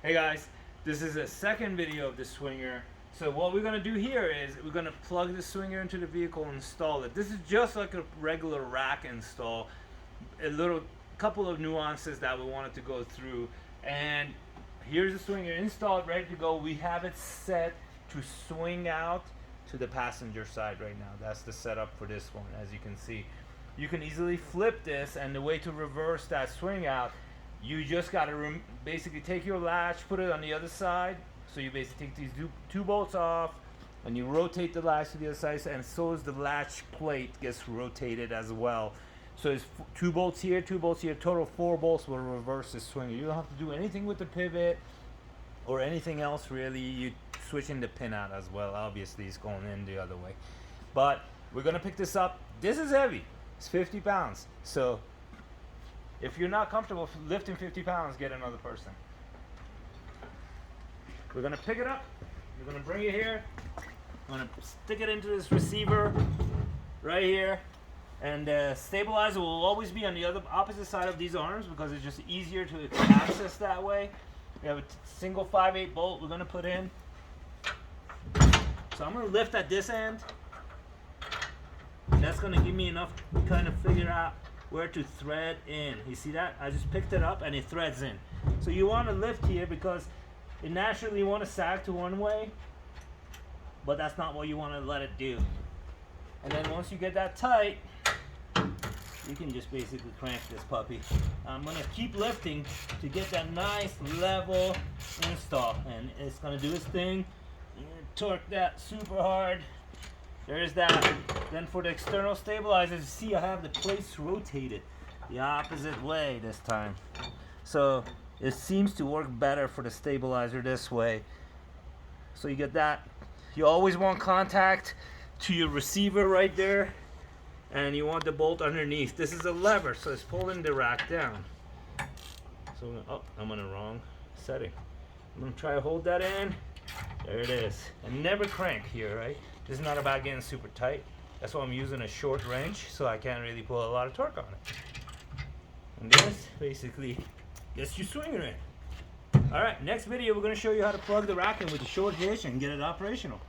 Hey guys, this is a second video of the swinger. So what we're going to do here is we're going to plug the swinger into the vehicle and install it. This is just like a regular rack install. A little couple of nuances that we wanted to go through. And here's the swinger installed, ready to go. We have it set to swing out to the passenger side right now. That's the setup for this one, as you can see. You can easily flip this, and the way to reverse that swing out, you just got to basically take your latch, put it on the other side. So you basically take these two bolts off, and you rotate the latch to the other side, and so is the latch plate gets rotated as well. So it's two bolts here, total 4 bolts will reverse the swinger. You don't have to do anything with the pivot or anything else really. You switching the pin out as well. Obviously it's going in the other way. But we're gonna pick this up. This is heavy. It's 50 pounds. So if you're not comfortable lifting 50 pounds, get another person. We're gonna pick it up. We're gonna bring it here. I'm gonna stick it into this receiver right here. And the stabilizer will always be on the opposite side of these arms because it's just easier to access that way. We have a single 5/8 bolt we're gonna put in. So I'm gonna lift at this end. And that's gonna give me enough to kind of figure out where to thread in. You see that? I just picked it up and it threads in. So you wanna lift here because it naturally wanna sag to one way, but that's not what you wanna let it do. And then once you get that tight, you can just basically crank this puppy. I'm gonna keep lifting to get that nice level install, and it's gonna do its thing. You're gonna torque that super hard. There's that. Then for the external stabilizers, see I have the plates rotated the opposite way this time. So it seems to work better for the stabilizer this way. So you get that. You always want contact to your receiver right there, and you want the bolt underneath. This is a lever, so it's pulling the rack down. So I'm on the wrong setting. I'm gonna try to hold that in. There it is. And never crank here, right? This is not about getting super tight. That's why I'm using a short wrench, so I can't really pull a lot of torque on it. And this basically gets your swinger in. All right, next video we're gonna show you how to plug the rack in with a short hitch and get it operational.